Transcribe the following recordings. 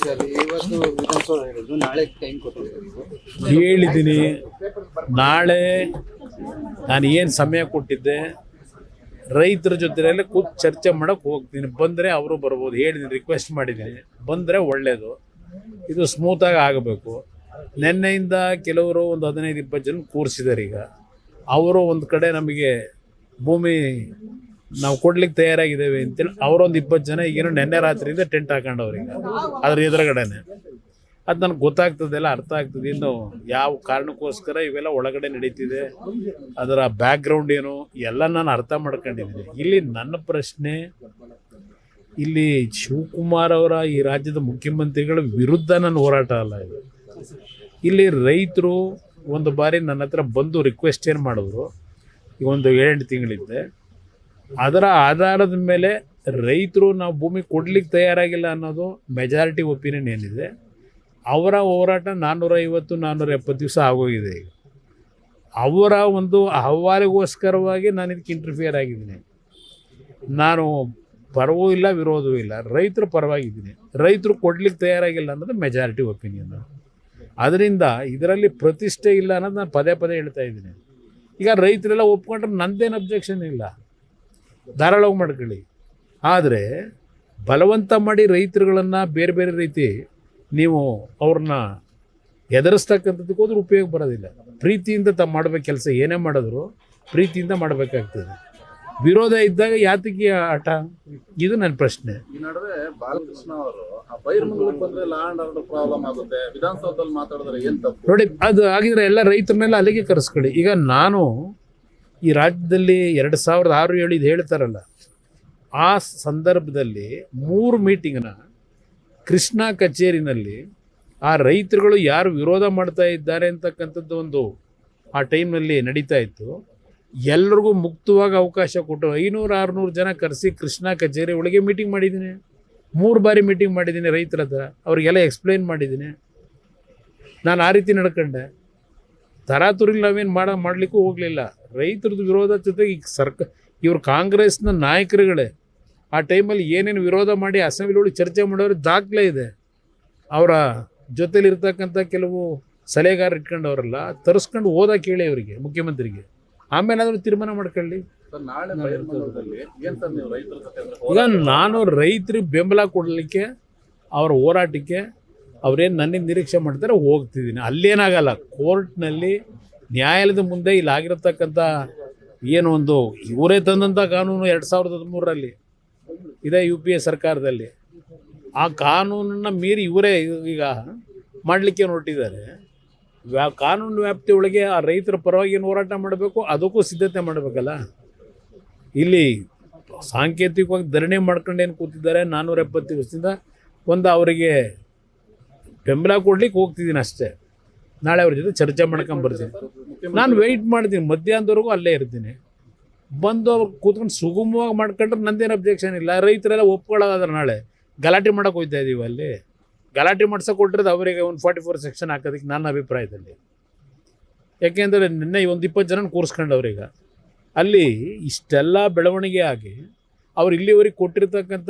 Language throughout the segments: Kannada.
ಸರ್ ಇವತ್ತು ವಿಧಾನಸೌಧ ಹೇಳಿದ್ರು ನಾಳೆ ಟೈಮ್ ಕೊಟ್ಟಿದ್ದಾರೆ. ಹೇಳಿದ್ದೀನಿ. ನಾಳೆ ನಾನು ಏನು ಸಮಯ ಕೊಟ್ಟಿದ್ದೆ, ರೈತರ ಜೊತೆಯಲ್ಲೇ ಕೂತು ಚರ್ಚೆ ಮಾಡೋಕ್ಕೆ ಹೋಗ್ತೀನಿ. ಬಂದರೆ ಅವರು ಬರ್ಬೋದು. ಹೇಳಿದ್ದೀನಿ, ರಿಕ್ವೆಸ್ಟ್ ಮಾಡಿದ್ದೀನಿ. ಬಂದರೆ ಒಳ್ಳೆಯದು. ಇದು ಸ್ಮೂತಾಗಿ ಆಗಬೇಕು. ನಿನ್ನೆಯಿಂದ ಕೆಲವರು ಒಂದು 15-20 ಜನ ಕೂರಿಸಿದ್ದಾರೆ. ಈಗ ಅವರು ಒಂದು ಕಡೆ ನಮಗೆ ಭೂಮಿ ನಾವು ಕೊಡ್ಲಿಕ್ಕೆ ತಯಾರಾಗಿದ್ದೇವೆ ಅಂತೇಳಿ ಅವರೊಂದು 20 ಜನ ಈಗೇನು ನೆನ್ನೆ ರಾತ್ರಿಯಿಂದ ಟೆಂಟ್ ಹಾಕೊಂಡವ್ರಿಗೆ ಅದ್ರ ಎದುರುಗಡೆನೆ. ಅದು ನನಗೆ ಗೊತ್ತಾಗ್ತದೆಲ್ಲ, ಅರ್ಥ ಆಗ್ತದೆ. ಇನ್ನು ಯಾವ ಕಾರಣಕ್ಕೋಸ್ಕರ ಇವೆಲ್ಲ ಒಳಗಡೆ ನಡೀತಿದೆ, ಅದರ ಬ್ಯಾಕ್ಗ್ರೌಂಡ್ ಏನು ಎಲ್ಲ ನಾನು ಅರ್ಥ ಮಾಡ್ಕೊಂಡಿದ್ದೀನಿ. ಇಲ್ಲಿ ನನ್ನ ಪ್ರಶ್ನೆ, ಇಲ್ಲಿ ಶಿವಕುಮಾರ್ ಅವರ ಈ ರಾಜ್ಯದ ಮುಖ್ಯಮಂತ್ರಿಗಳ ವಿರುದ್ಧ ನನ್ನ ಹೋರಾಟ ಅಲ್ಲ ಇದು. ಇಲ್ಲಿ ರೈತರು ಒಂದು ಬಾರಿ ನನ್ನ ಹತ್ರ ಬಂದು ರಿಕ್ವೆಸ್ಟ್ ಏನು ಮಾಡಿದ್ರು, ಈಗ ಒಂದು 7 ತಿಂಗಳಿದ್ದೆ. ಅದರ ಆಧಾರದ ಮೇಲೆ ರೈತರು ನಾವು ಭೂಮಿ ಕೊಡ್ಲಿಕ್ಕೆ ತಯಾರಾಗಿಲ್ಲ ಅನ್ನೋದು ಮೆಜಾರಿಟಿ ಒಪಿನಿಯನ್ ಏನಿದೆ. ಅವರ ಹೋರಾಟ 450-470 ದಿವಸ ಆಗೋಗಿದೆ. ಈಗ ಅವರ ಒಂದು ಅಹವಾಲಿಗೋಸ್ಕರವಾಗಿ ನಾನು ಇದಕ್ಕೆ ಇಂಟರ್ಫಿಯರ್ ಆಗಿದ್ದೀನಿ. ನಾನು ಪರವೂ ಇಲ್ಲ, ವಿರೋಧವೂ ಇಲ್ಲ, ರೈತರ ಪರವಾಗಿದ್ದೀನಿ. ರೈತರು ಕೊಡ್ಲಿಕ್ಕೆ ತಯಾರಾಗಿಲ್ಲ ಅನ್ನೋದು ಮೆಜಾರಿಟಿ ಒಪಿನಿಯನ್. ಅದರಿಂದ ಇದರಲ್ಲಿ ಪ್ರತಿಷ್ಠೆ ಇಲ್ಲ ಅನ್ನೋದು ನಾನು ಪದೇ ಪದೇ ಹೇಳ್ತಾ ಇದ್ದೀನಿ. ಈಗ ರೈತರೆಲ್ಲ ಒಪ್ಕೊಂಡ್ರೆ ನಂದೇನು ಅಬ್ಜೆಕ್ಷನ್ ಇಲ್ಲ, ಧಾರಾಳವಾಗಿ ಮಾಡ್ಕೊಳ್ಳಿ. ಆದರೆ ಬಲವಂತ ಮಾಡಿ ರೈತರುಗಳನ್ನು ಬೇರೆ ಬೇರೆ ರೀತಿ ನೀವು ಅವ್ರನ್ನ ಎದುರಿಸ್ತಕ್ಕಂಥದ್ದಕ್ಕೆ ಹೋದ್ರೆ ಉಪಯೋಗ ಬರೋದಿಲ್ಲ. ಪ್ರೀತಿಯಿಂದ ಮಾಡಬೇಕು ಕೆಲಸ, ಏನೇ ಮಾಡಿದ್ರು ಪ್ರೀತಿಯಿಂದ ಮಾಡಬೇಕಾಗ್ತದೆ. ವಿರೋಧ ಇದ್ದಾಗ ಯಾತಕ್ಕೆ ಆಟ? ಇದು ನನ್ನ ಪ್ರಶ್ನೆ. ಈ ನಡುವೆ ಬಾಲಕೃಷ್ಣ ಅವರು ಬೈರ್ಮಂಗಲಕ್ಕೆ ಬಂದ್ರೆ ಲಾ ಅಂಡ್ ಆರ್ಡರ್ ಪ್ರಾಬ್ಲಮ್ ಆಗುತ್ತೆ, ವಿಧಾನಸೌಧದಲ್ಲಿ ಮಾತಾಡಿದ್ರೆ ಏನ್ ತಪ್ಪು? ನೋಡಿ, ಅದು ಆಗಿದ್ರೆ ಎಲ್ಲ ರೈತರನ್ನೆಲ್ಲ ಅಲ್ಲಿಗೆ ಕರೆಸ್ಕೊಳ್ಳಿ. ಈಗ ನಾನು ಈ ರಾಜ್ಯದಲ್ಲಿ 2006-7 ಇದು ಹೇಳ್ತಾರಲ್ಲ, ಆ ಸಂದರ್ಭದಲ್ಲಿ 3 ಮೀಟಿಂಗ್ನ ಕೃಷ್ಣ ಕಚೇರಿನಲ್ಲಿ ಆ ರೈತರುಗಳು ಯಾರು ವಿರೋಧ ಮಾಡ್ತಾ ಇದ್ದಾರೆ ಅಂತಕ್ಕಂಥದ್ದು ಒಂದು ಆ ಟೈಮ್ನಲ್ಲಿ ನಡೀತಾ ಇತ್ತು. ಎಲ್ರಿಗೂ ಮುಕ್ತವಾಗಿ ಅವಕಾಶ ಕೊಟ್ಟು 500-600 ಜನ ಕರೆಸಿ ಕೃಷ್ಣ ಕಚೇರಿ ಒಳಗೆ ಮೀಟಿಂಗ್ ಮಾಡಿದ್ದೀನಿ. 3 ಬಾರಿ ಮೀಟಿಂಗ್ ಮಾಡಿದ್ದೀನಿ ರೈತರ ಹತ್ರ. ಅವ್ರಿಗೆಲ್ಲ ಎಕ್ಸ್ಪ್ಲೈನ್ ಮಾಡಿದ್ದೀನಿ. ನಾನು ಆ ರೀತಿ ನಡ್ಕೊಂಡೆ. ತರಾತುರಿಲಿ ನಾವೇನು ಮಾಡಲಿಕ್ಕೂ ಹೋಗಲಿಲ್ಲ. ರೈತರದ್ದು ವಿರೋಧ ಜೊತೆಗೆ ಈಗ ಇವರು ಕಾಂಗ್ರೆಸ್ನ ನಾಯಕರುಗಳೇ ಆ ಟೈಮಲ್ಲಿ ಏನೇನು ವಿರೋಧ ಮಾಡಿ ಅಸೆಂಬ್ಲಿ ಚರ್ಚೆ ಮಾಡೋರು ದಾಖಲೆ ಇದೆ. ಅವರ ಜೊತೆಲಿರ್ತಕ್ಕಂಥ ಕೆಲವು ಸಲಹೆಗಾರರು ಇಟ್ಕೊಂಡವರೆಲ್ಲ ತರಿಸ್ಕೊಂಡು ಹೋದಾಗ ಕೇಳಿ ಅವರಿಗೆ, ಮುಖ್ಯಮಂತ್ರಿಗೆ. ಆಮೇಲೆ ಅದನ್ನು ತೀರ್ಮಾನ ಮಾಡ್ಕೊಳ್ಳಿ. ನಾಳೆ ಬೈರ್ಮಂಗಲದಲ್ಲಿ ಏನ್ ಸರ್ ನೀವು ರೈತರ ಜೊತೆ? ಈಗ ನಾನು ರೈತರಿಗೆ ಬೆಂಬಲ ಕೊಡಲಿಕ್ಕೆ, ಅವರ ಹೋರಾಟಕ್ಕೆ ಅವ್ರೇನು ನನ್ನಿಂದ ನಿರೀಕ್ಷೆ ಮಾಡ್ತಾರೆ ಹೋಗ್ತಿದ್ದೀನಿ. ಅಲ್ಲೇನಾಗಲ್ಲ, ಕೋರ್ಟ್ನಲ್ಲಿ ನ್ಯಾಯಾಲಯದ ಮುಂದೆ ಇಲ್ಲಿ ಆಗಿರತಕ್ಕಂಥ ಏನು ಒಂದು ಇವರೇ ತಂದಂಥ ಕಾನೂನು 2013ರಲ್ಲಿ ಇದೆ UPA ಸರ್ಕಾರದಲ್ಲಿ. ಆ ಕಾನೂನನ್ನು ಮೀರಿ ಇವರೇ ಈಗ ಮಾಡಲಿಕ್ಕೆ ಹೊರಟಿದ್ದಾರೆ. ಕಾನೂನು ವ್ಯಾಪ್ತಿ ಒಳಗೆ ಆ ರೈತರ ಪರವಾಗಿ ಏನು ಹೋರಾಟ ಮಾಡಬೇಕು, ಅದಕ್ಕೂ ಸಿದ್ಧತೆ ಮಾಡಬೇಕಲ್ಲ. ಇಲ್ಲಿ ಸಾಂಕೇತಿಕವಾಗಿ ಧರಣಿ ಮಾಡ್ಕೊಂಡು ಏನು ಕೂತಿದ್ದಾರೆ 470 ದಿವಸದಿಂದ, ಒಂದು ಅವರಿಗೆ ಬೆಂಬಲ ಕೊಡ್ಲಿಕ್ಕೆ ಹೋಗ್ತಿದ್ದೀನಿ ಅಷ್ಟೇ. ನಾಳೆ ಅವ್ರ ಜೊತೆ ಚರ್ಚೆ ಮಾಡ್ಕೊಂಬರ್ತೀನಿ. ನಾನು ವೆಯ್ಟ್ ಮಾಡ್ತೀನಿ, ಮಧ್ಯಾಹ್ನದವರೆಗೂ ಅಲ್ಲೇ ಇರ್ತೀನಿ. ಬಂದು ಅವ್ರು ಕೂತ್ಕೊಂಡು ಸುಗಮವಾಗಿ ಮಾಡ್ಕೊಂಡ್ರೆ ನಂದೇನು ಅಬ್ಜೆಕ್ಷನ್ ಇಲ್ಲ. ರೈತರೆಲ್ಲ ಒಪ್ಕೊಳ್ಳೋದಾದ್ರೆ ನಾಳೆ ಗಲಾಟೆ ಮಾಡೋಕೆ ಹೋಗ್ತಾ ಇದ್ದೀವಿ. ಅಲ್ಲಿ ಗಲಾಟೆ ಮಾಡ್ಸೋಕೆ ಕೊಟ್ಟಿರೋದು ಅವರಿಗೆ 144 ಸೆಕ್ಷನ್ ಹಾಕೋದಕ್ಕೆ ನನ್ನ ಅಭಿಪ್ರಾಯದಲ್ಲಿ. ಯಾಕೆಂದರೆ ನಿನ್ನೆ ಒಂದು 20 ಜನ ಕೂರಿಸ್ಕೊಂಡವ್ರೀಗ. ಅಲ್ಲಿ ಇಷ್ಟೆಲ್ಲ ಬೆಳವಣಿಗೆ ಆಗಿ ಅವ್ರು ಇಲ್ಲಿವರೆಗೆ ಕೊಟ್ಟಿರ್ತಕ್ಕಂಥ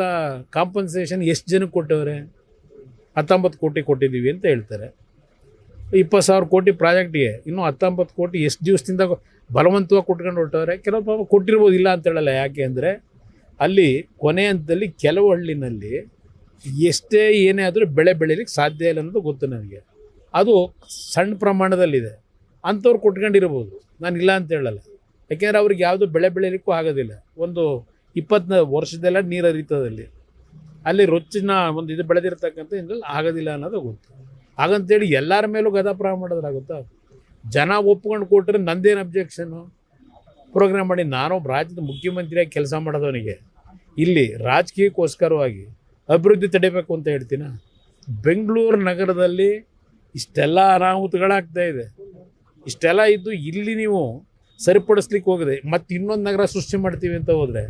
ಕಾಂಪನ್ಸೇಷನ್ ಎಷ್ಟು ಜನಕ್ಕೆ ಕೊಟ್ಟವ್ರೆ? 19 ಕೋಟಿ ಕೊಟ್ಟಿದ್ದೀವಿ ಅಂತ ಹೇಳ್ತಾರೆ. 20,000 ಕೋಟಿ ಪ್ರಾಜೆಕ್ಟಿಗೆ ಇನ್ನೂ 19 ಕೋಟಿ ಎಷ್ಟು ದಿವಸದಿಂದ ಬಲವಂತವಾಗಿ ಕೊಟ್ಕೊಂಡು ಹೊರಟವ್ರೆ. ಕೆಲವು ಪಾಪ ಕೊಟ್ಟಿರ್ಬೋದು, ಇಲ್ಲ ಅಂತ ಹೇಳಲ್ಲ. ಯಾಕೆ ಅಂದರೆ ಅಲ್ಲಿ ಕೊನೆ ಹಂತದಲ್ಲಿ ಕೆಲವು ಹಳ್ಳಿನಲ್ಲಿ ಎಷ್ಟೇ ಏನೇ ಆದರೂ ಬೆಳೆ ಬೆಳೀಲಿಕ್ಕೆ ಸಾಧ್ಯ ಇಲ್ಲ ಅನ್ನೋದು ಗೊತ್ತು ನನಗೆ. ಅದು ಸಣ್ಣ ಪ್ರಮಾಣದಲ್ಲಿದೆ, ಅಂಥವ್ರು ಕೊಟ್ಕೊಂಡಿರ್ಬೋದು. ನಾನು ಇಲ್ಲ ಅಂತ ಹೇಳಲ್ಲ. ಯಾಕೆಂದರೆ ಅವ್ರಿಗೆ ಯಾವುದೂ ಬೆಳೆ ಬೆಳೀಲಿಕ್ಕೂ ಆಗೋದಿಲ್ಲ. ಒಂದು 20 ವರ್ಷದೆಲ್ಲ ನೀರು ಹರಿತದಲ್ಲಿ ಅಲ್ಲಿ ರೊಚ್ಚಿನ ಒಂದು ಇದು ಬೆಳೆದಿರ್ತಕ್ಕಂಥ ಇದ್ರಲ್ಲಿ ಆಗೋದಿಲ್ಲ ಅನ್ನೋದು ಗೊತ್ತು. ಹಾಗಂತೇಳಿ ಎಲ್ಲರ ಮೇಲೂ ಗದಾಪ್ರಾಯ ಮಾಡೋದ್ರಾಗುತ್ತಾ? ಜನ ಒಪ್ಕೊಂಡು ಕೊಟ್ಟರೆ ನಂದೇನು ಅಬ್ಜೆಕ್ಷನ್ನು? ಪ್ರೋಗ್ರಾಮ್ ಮಾಡಿ ನಾನೊಬ್ಬ ರಾಜ್ಯದ ಮುಖ್ಯಮಂತ್ರಿಯಾಗಿ ಕೆಲಸ ಮಾಡೋದವನಿಗೆ ಇಲ್ಲಿ ರಾಜಕೀಯಕ್ಕೋಸ್ಕರವಾಗಿ ಅಭಿವೃದ್ಧಿ ತಡಿಬೇಕು ಅಂತ ಹೇಳ್ತೀನ? ಬೆಂಗಳೂರು ನಗರದಲ್ಲಿ ಇಷ್ಟೆಲ್ಲ ಅನಾಹುತಗಳಾಗ್ತಾ ಇದೆ. ಇಷ್ಟೆಲ್ಲ ಇದ್ದು ಇಲ್ಲಿ ನೀವು ಸರಿಪಡಿಸ್ಲಿಕ್ಕೆ ಹೋಗಿದೆ, ಮತ್ತು ಇನ್ನೊಂದು ನಗರ ಸೃಷ್ಟಿ ಮಾಡ್ತೀವಿ ಅಂತ ಹೋದರೆ